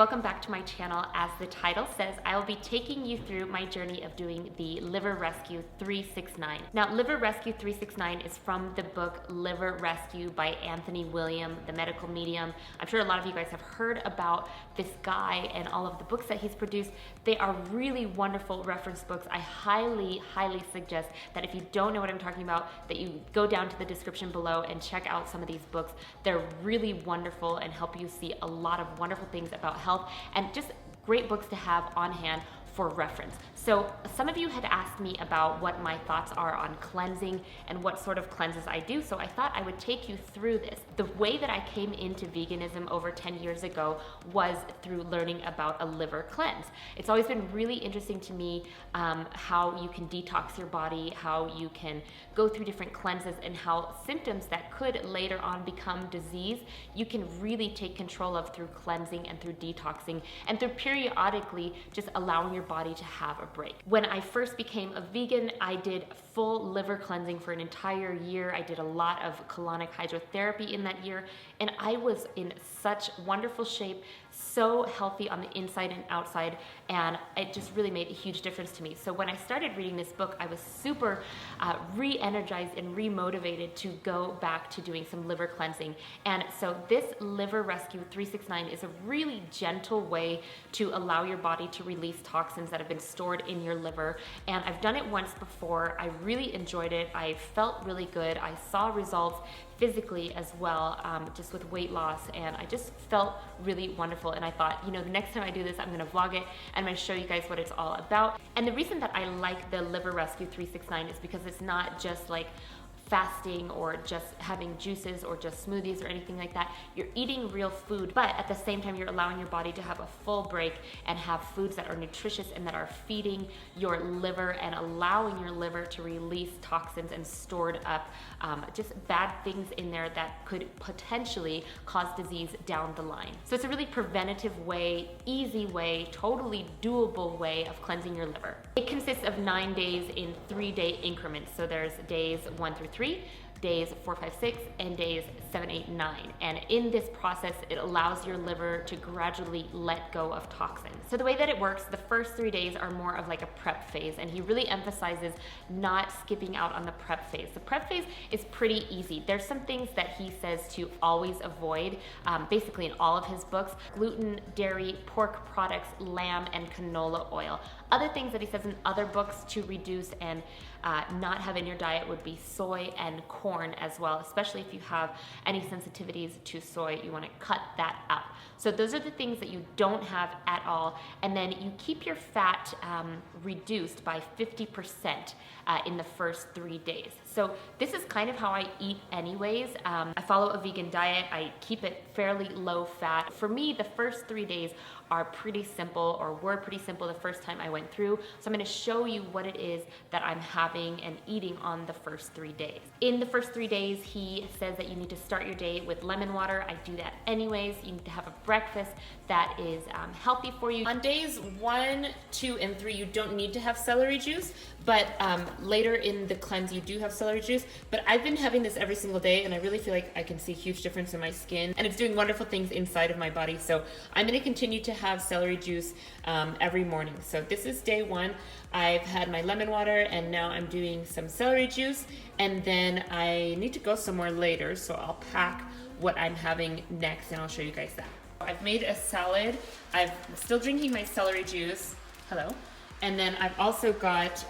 welcome back to my channel. As the title says, I will be taking you through my journey of doing the Liver Rescue 369. Now, Liver Rescue 369 is from the book Liver Rescue by Anthony William, the medical medium. I'm sure a lot of you guys have heard about this guy and all of the books that he's produced. They are really wonderful reference books. I highly suggest that if you don't know what I'm talking about, that you go down to the description below and check out some of these books. They're really wonderful and help you see a lot of wonderful things about health and just great books to have on hand for reference. So some of you had asked me about what my thoughts are on cleansing and what sort of cleanses I do, so I thought I would take you through this. The way that I came into veganism over 10 years ago was through learning about a liver cleanse. It's always been really interesting to me how you can detox your body, how you can go through different cleanses, and how symptoms that could later on become disease, you can really take control of through cleansing and through detoxing and through periodically just allowing your body to have a break. When I first became a vegan, I did full liver cleansing for an entire year. I did a lot of colonic hydrotherapy in that year, and I was in such wonderful shape, so healthy on the inside and outside, and it just really made a huge difference to me. So when I started reading this book, I was super re-energized and re-motivated to go back to doing some liver cleansing. And so this Liver Rescue 369 is a really gentle way to allow your body to release toxins that have been stored in your liver. And I've done it once before. I really enjoyed it. I felt really good. I saw results physically as well, just with weight loss, and I just felt really wonderful. And I thought, you know, the next time I do this, I'm gonna vlog it and I'm gonna show you guys what it's all about. And the reason that I like the Liver Rescue 369 is because it's not just like fasting or just having juices or just smoothies or anything like that. You're eating real food, but at the same time, you're allowing your body to have a full break and have foods that are nutritious and that are feeding your liver and allowing your liver to release toxins and stored up just bad things in there that could potentially cause disease down the line. So it's a really preventative way, easy way, totally doable way of cleansing your liver. It consists of 9 days in 3-day increments. So there's days 1 through 3, days 4, 5, 6, and days 7, 8, 9. And in this process, it allows your liver to gradually let go of toxins. So the way that it works, the first 3 days are more of like a prep phase, and he really emphasizes not skipping out on the prep phase. The prep phase is pretty easy. There's some things that he says to always avoid, basically in all of his books: gluten, dairy, pork products, lamb, and canola oil. Other things that he says in other books to reduce and not have in your diet would be soy and corn as well, especially if you have any sensitivities to soy. You want to cut that out. So those are the things that you don't have at all. And then you keep your fat reduced by 50% in the first 3 days. So this is kind of how I eat anyways. I follow a vegan diet. I keep it fairly low fat. For me, the first 3 days are pretty simple, or were pretty simple the first time I went through. So I'm gonna show you what it is that I'm having and eating on the first 3 days. In the first 3 days, he says that you need to start your day with lemon water. I do that anyways. You need to have a breakfast that is healthy for you. On days 1, 2, and 3, you don't need to have celery juice, but later in the cleanse, you do have celery juice. But I've been having this every single day, and I really feel like I can see a huge difference in my skin, and it's doing wonderful things inside of my body. So I'm gonna continue to have celery juice every morning. So this is day 1. I've had my lemon water, and now I'm doing some celery juice, and then I need to go somewhere later, so I'll pack what I'm having next and I'll show you guys that. I've made a salad. I'm still drinking my celery juice. Hello. And then I've also got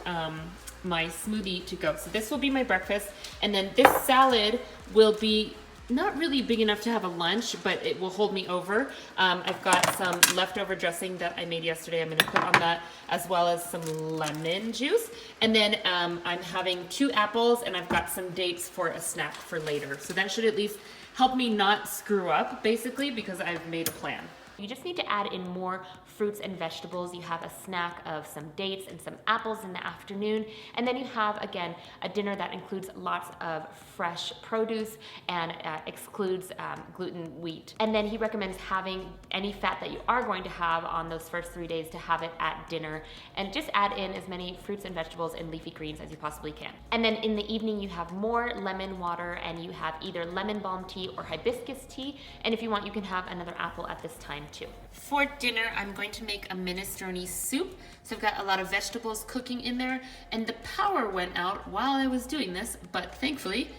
my smoothie to go. So this will be my breakfast, and then this salad will be not really big enough to have a lunch, but it will hold me over. I've got some leftover dressing that I made yesterday. I'm gonna put on that, as well as some lemon juice. And then I'm having 2 apples, and I've got some dates for a snack for later. So that should at least help me not screw up, basically, because I've made a plan. You just need to add in more fruits and vegetables. You have a snack of some dates and some apples in the afternoon. And then you have, again, a dinner that includes lots of fresh produce and excludes gluten, wheat. And then he recommends having any fat that you are going to have on those first 3 days to have it at dinner. And just add in as many fruits and vegetables and leafy greens as you possibly can. And then in the evening, you have more lemon water, and you have either lemon balm tea or hibiscus tea. And if you want, you can have another apple at this time. too. For dinner, I'm going to make a minestrone soup. So I've got a lot of vegetables cooking in there, and the power went out while I was doing this, but thankfully,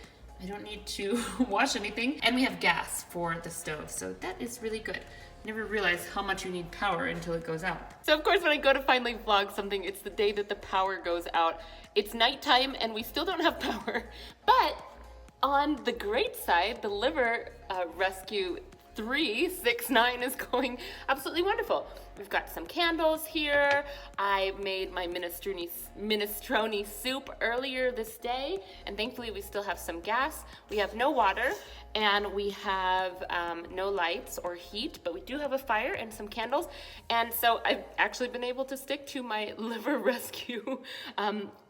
I don't need to wash anything. And we have gas for the stove, so that is really good. Never realized how much you need power until it goes out. So of course when I go to finally vlog something, it's the day that the power goes out. It's nighttime and we still don't have power. But on the great side, the liver rescue 369 is going absolutely wonderful. We've got some candles here. I made my minestrone soup earlier this day, and thankfully we still have some gas. We have no water, and we have no lights or heat, but we do have a fire and some candles. And so I've actually been able to stick to my liver rescue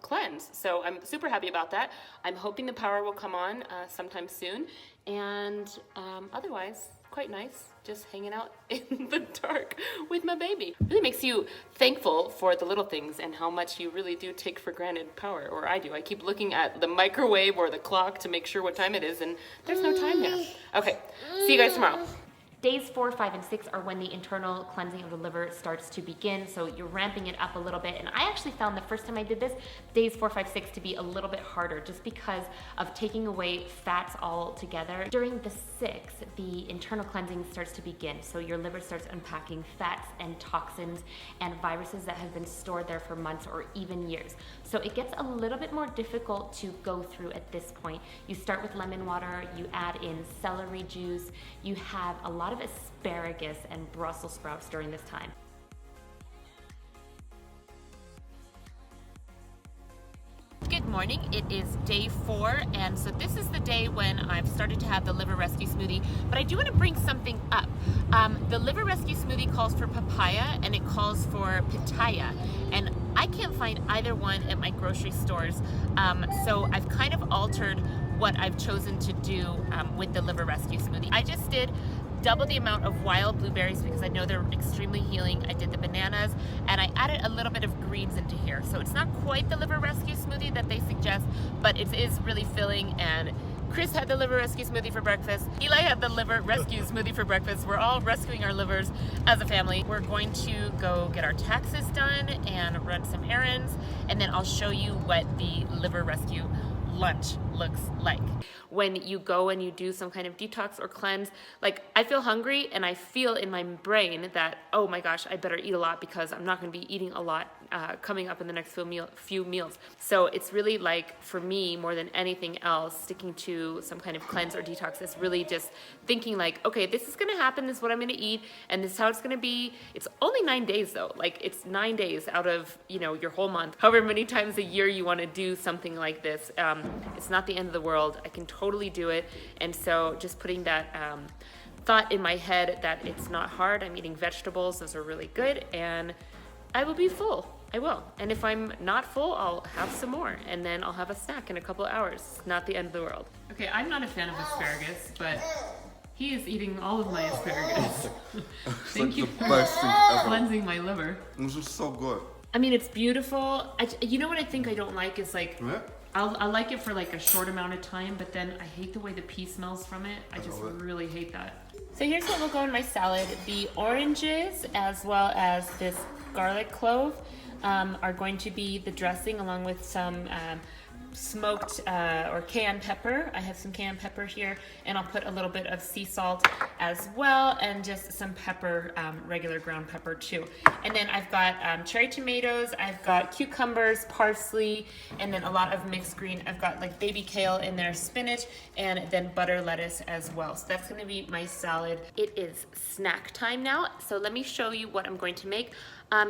cleanse. So I'm super happy about that. I'm hoping the power will come on sometime soon. And otherwise, quite nice, just hanging out in the dark with my baby. Really makes you thankful for the little things and how much you really do take for granted power, or I do. I keep looking at the microwave or the clock to make sure what time it is, and there's no time there. Okay, see you guys tomorrow. Days 4, 5, and 6 are when the internal cleansing of the liver starts to begin, so you're ramping it up a little bit. And I actually found the first time I did this, days 4, 5, 6 to be a little bit harder just because of taking away fats altogether. During the 6th, the internal cleansing starts to begin, so your liver starts unpacking fats and toxins and viruses that have been stored there for months or even years. So it gets a little bit more difficult to go through at this point. You start with lemon water, you add in celery juice, you have a lot of asparagus and Brussels sprouts during this time. Good morning, it is day 4, and so this is the day when I've started to have the liver rescue smoothie, but I do want to bring something up. The liver rescue smoothie calls for papaya and it calls for pitaya, and I can't find either one at my grocery stores, so I've kind of altered what I've chosen to do with the liver rescue smoothie. I just did double the amount of wild blueberries because I know they're extremely healing. I did the bananas and I added a little bit of greens into here. So it's not quite the liver rescue smoothie that they suggest, but it is really filling. And Chris had the liver rescue smoothie for breakfast. Eli had the liver rescue smoothie for breakfast. We're all rescuing our livers as a family. We're going to go get our taxes done and run some errands, and then I'll show you what the liver rescue lunch looks like. When you go and you do some kind of detox or cleanse, like I feel hungry and I feel in my brain that, oh my gosh, I better eat a lot because I'm not going to be eating a lot coming up in the next few meals. So it's really like, for me, more than anything else, sticking to some kind of cleanse or detox is really just thinking like, okay, this is going to happen, this is what I'm going to eat, and this is how it's going to be. It's only 9 days though. Like it's 9 days out of, you know, your whole month. However many times a year you want to do something like this. It's not the end of the world. I can totally do it. And so just putting that thought in my head that it's not hard. I'm eating vegetables. Those are really good. And I will be full. I will. And if I'm not full, I'll have some more. And then I'll have a snack in a couple of hours. It's not the end of the world. Okay, I'm not a fan of asparagus, but he is eating all of my asparagus. Thank you for cleansing my liver. This is so good. I mean, it's beautiful. You know what I think I don't like is like, I'll like it for like a short amount of time, but then I hate the way the pea smells from it. I just really hate that. So here's what will go in my salad. The oranges, as well as this garlic clove, are going to be the dressing, along with some smoked or cayenne pepper. I have some cayenne pepper here, and I'll put a little bit of sea salt as well, and just some pepper, regular ground pepper too. And then I've got cherry tomatoes, I've got cucumbers, parsley, and then a lot of mixed green. I've got like baby kale in there, spinach, and then butter lettuce as well. So that's gonna be my salad. It is snack time now, so let me show you what I'm going to make.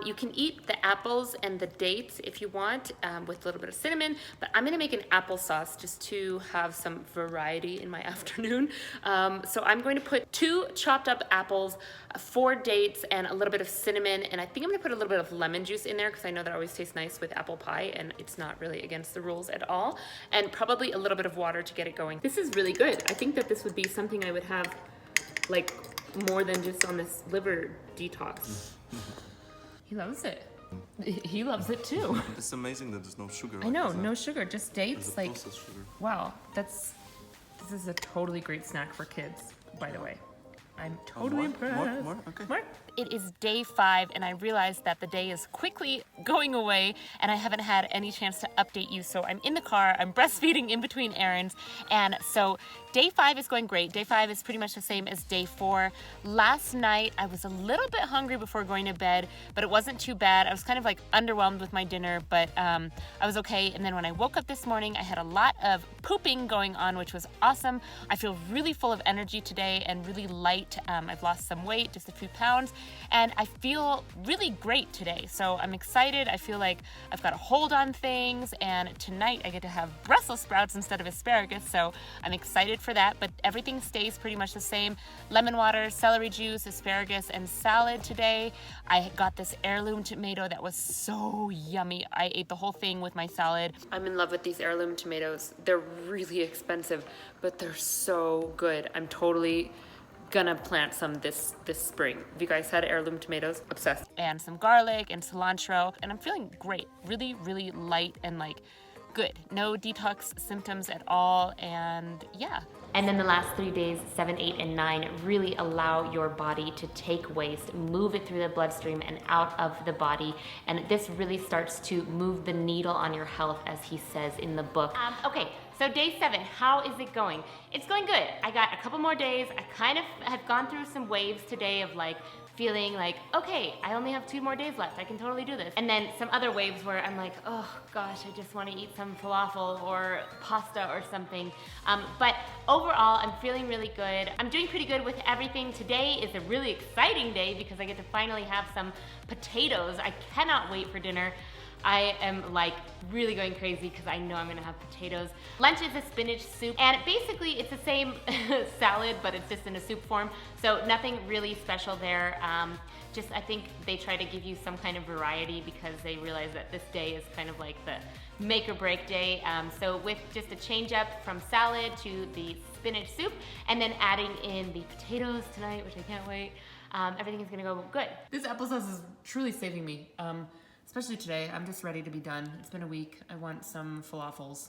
You can eat the apples and the dates if you want, with a little bit of cinnamon, but I'm gonna make an applesauce just to have some variety in my afternoon. So I'm going to put 2 chopped up apples, 4 dates, and a little bit of cinnamon, and I think I'm gonna put a little bit of lemon juice in there because I know that always tastes nice with apple pie, and it's not really against the rules at all, and probably a little bit of water to get it going. This is really good. I think that this would be something I would have like more than just on this liver detox. He loves it. He loves it too. It's amazing that there's no sugar. I know, no sugar, just dates. Like, sugar. wow, this is a totally great snack for kids, by the way. I'm totally impressed. More? Okay. More? It is day 5, and I realized that the day is quickly going away, and I haven't had any chance to update you. So I'm in the car, I'm breastfeeding in between errands, and so day 5 is going great. Day 5 is pretty much the same as day 4. Last night, I was a little bit hungry before going to bed, but it wasn't too bad. I was kind of like underwhelmed with my dinner, but I was okay. And then when I woke up this morning, I had a lot of pooping going on, which was awesome. I feel really full of energy today and really light. I've lost some weight, just a few pounds, and I feel really great today. So I'm excited. I feel like I've got a hold on things, and tonight I get to have Brussels sprouts instead of asparagus, so I'm excited for that, but everything stays pretty much the same. Lemon water, celery juice, asparagus, and salad today. I got this heirloom tomato that was so yummy. I ate the whole thing with my salad. I'm in love with these heirloom tomatoes. They're really expensive, but they're so good. I'm totally gonna plant some this spring. Have you guys had heirloom tomatoes? Obsessed. And some garlic and cilantro, and I'm feeling great. Really, really light and like good. No detox symptoms at all, and yeah. And then the last 3 days, 7, 8, and 9, really allow your body to take waste, move it through the bloodstream and out of the body. And this really starts to move the needle on your health, as he says in the book. Okay, so day 7, how is it going? It's going good. I got a couple more days. I kind of have gone through some waves today of like feeling like, okay, I only have 2 more days left. I can totally do this. And then some other waves where I'm like, oh gosh, I just want to eat some falafel or pasta or something. But overall, I'm feeling really good. I'm doing pretty good with everything. Today is a really exciting day because I get to finally have some potatoes. I cannot wait for dinner. I am like really going crazy because I know I'm gonna have potatoes. Lunch is a spinach soup, and basically it's the same salad, but it's just in a soup form. So nothing really special there. Just I think they try to give you some kind of variety because they realize that this day is kind of like the make or break day. So with just a change up from salad to the spinach soup, and then adding in the potatoes tonight, which I can't wait, everything is gonna go good. This applesauce is truly saving me. Especially today, I'm just ready to be done. It's been a week. I want some falafels.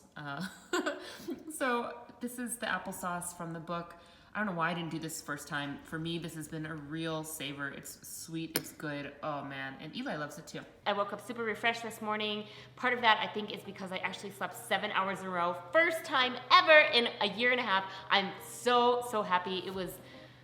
So this is the applesauce from the book. I don't know why I didn't do this first time. For me, this has been a real saver. It's sweet, it's good. Oh man, and Eli loves it too. I woke up super refreshed this morning. Part of that I think is because I actually slept 7 hours in a row. First time ever in a year and a half. I'm so happy. It was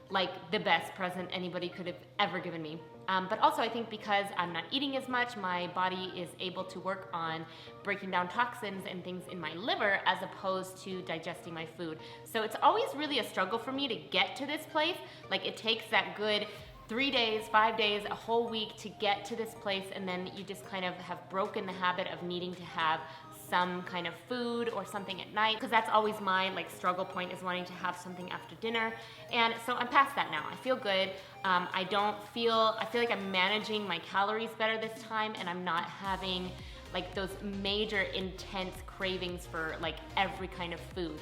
like the best present anybody could have ever given me. But also I think because I'm not eating as much, my body is able to work on breaking down toxins and things in my liver as opposed to digesting my food. So it's always really a struggle for me to get to this place. Like it takes that good 3 days, 5 days, a whole week to get to this place, and then you just kind of have broken the habit of needing to have some kind of food or something at night, because that's always my like struggle point, is wanting to have something after dinner. And so I'm past that now. I feel good. I feel like I'm managing my calories better this time, and I'm not having like those major intense cravings for like every kind of food.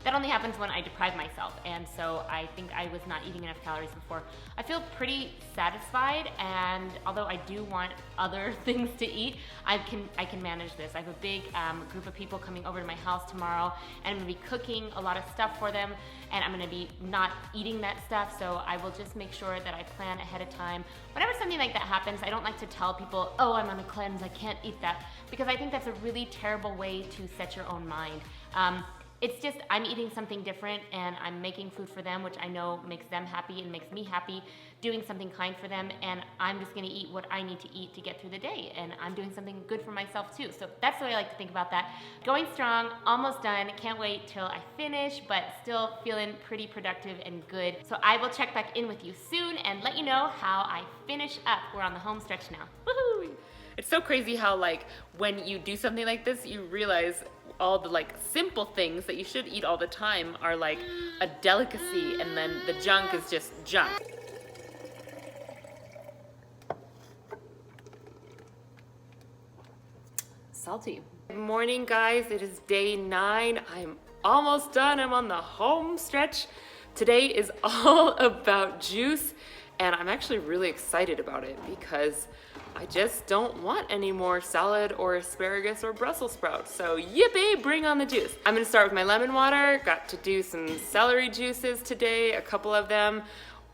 That only happens when I deprive myself, and so I think I was not eating enough calories before. I feel pretty satisfied, and although I do want other things to eat, I can manage this. I have a big group of people coming over to my house tomorrow, and I'm gonna be cooking a lot of stuff for them, and I'm gonna be not eating that stuff, so I will just make sure that I plan ahead of time. Whenever something like that happens, I don't like to tell people, oh, I'm on a cleanse, I can't eat that, because I think that's a really terrible way to set your own mind. It's just, I'm eating something different, and I'm making food for them, which I know makes them happy and makes me happy, doing something kind for them, and I'm just gonna eat what I need to eat to get through the day, and I'm doing something good for myself too. So that's the way I like to think about that. Going strong, almost done, can't wait till I finish, but still feeling pretty productive and good. So I will check back in with you soon and let you know how I finish up. We're on the home stretch now. Woohoo! It's so crazy how like when you do something like this, you realize all the like simple things that you should eat all the time are like a delicacy, and then the junk is just junk. Salty. Good morning, guys. It is day 9. I'm almost done. I'm on the home stretch. Today is all about juice, and I'm actually really excited about it because I just don't want any more salad or asparagus or Brussels sprouts. So yippee, bring on the juice. I'm gonna start with my lemon water. Got to do some celery juices today, a couple of them.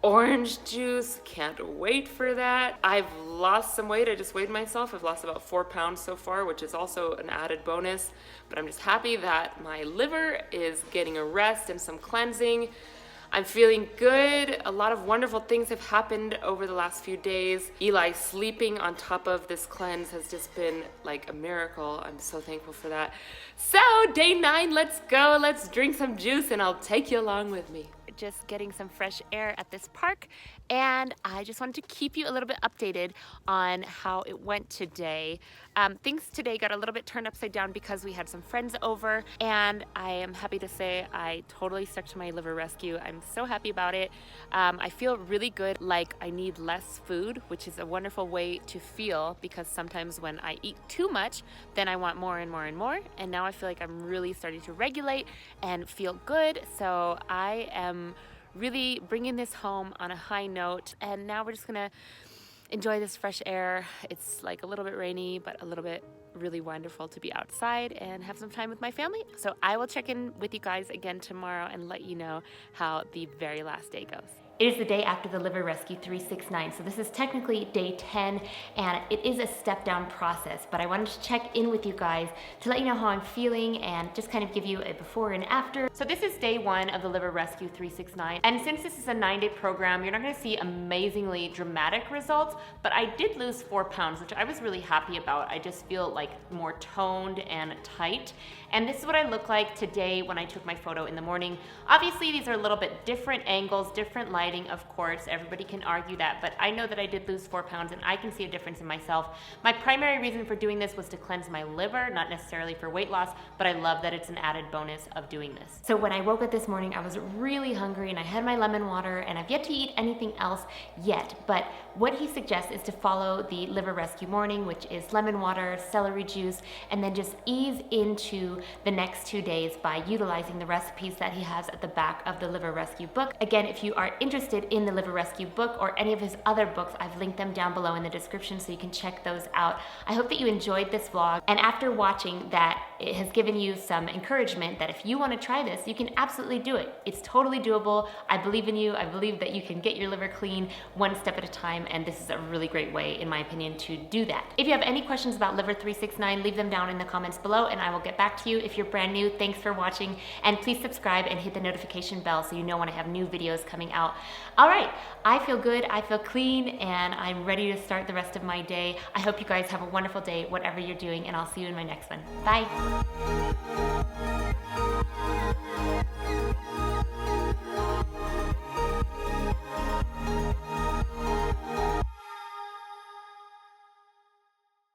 orange juice. Can't wait for that. I've lost some weight. I just weighed myself. I've lost about 4 pounds so far, which is also an added bonus. But I'm just happy that my liver is getting a rest and some cleansing. I'm feeling good. A lot of wonderful things have happened over the last few days. Eli sleeping on top of this cleanse has just been like a miracle. I'm so thankful for that. So day 9, let's go. Let's drink some juice and I'll take you along with me. Just getting some fresh air at this park, and I just wanted to keep you a little bit updated on how it went today. Things today got a little bit turned upside down because we had some friends over, and I am happy to say I totally stuck to my liver rescue. I'm so happy about it. I feel really good, like I need less food, which is a wonderful way to feel, because sometimes when I eat too much, then I want more and more and more, and now I feel like I'm really starting to regulate and feel good. So I am really bringing this home on a high note, and now we're just gonna enjoy this fresh air. It's like a little bit rainy, but a little bit really wonderful to be outside and have some time with my family. So I will check in with you guys again tomorrow and let you know how the very last day goes. It is the day after the Liver Rescue 369, so this is technically day 10, and it is a step-down process, but I wanted to check in with you guys to let you know how I'm feeling and just kind of give you a before and after. So this is day 1 of the Liver Rescue 369, and since this is a 9-day program, you're not gonna see amazingly dramatic results, but I did lose 4 pounds, which I was really happy about. I just feel like more toned and tight, and this is what I look like today when I took my photo in the morning. Obviously, these are a little bit different angles, different lighting. Of course, everybody can argue that, but I know that I did lose 4 pounds and I can see a difference in myself. My primary reason for doing this was to cleanse my liver, not necessarily for weight loss, but I love that it's an added bonus of doing this. So when I woke up this morning, I was really hungry and I had my lemon water, and I've yet to eat anything else yet, but what he suggests is to follow the Liver Rescue morning, which is lemon water, celery juice, and then just ease into the next 2 days by utilizing the recipes that he has at the back of the Liver Rescue book. Again, if you are interested in the Liver Rescue book or any of his other books, I've linked them down below in the description so you can check those out. I hope that you enjoyed this vlog, and after watching that, it has given you some encouragement that if you want to try this, you can absolutely do it. It's totally doable. I believe in you. I believe that you can get your liver clean one step at a time, and this is a really great way, in my opinion, to do that. If you have any questions about Liver 369, leave them down in the comments below and I will get back to you. If you're brand new, thanks for watching, and please subscribe and hit the notification bell so you know when I have new videos coming out. All right, I feel good, I feel clean, and I'm ready to start the rest of my day. I hope you guys have a wonderful day, whatever you're doing, and I'll see you in my next one. Bye.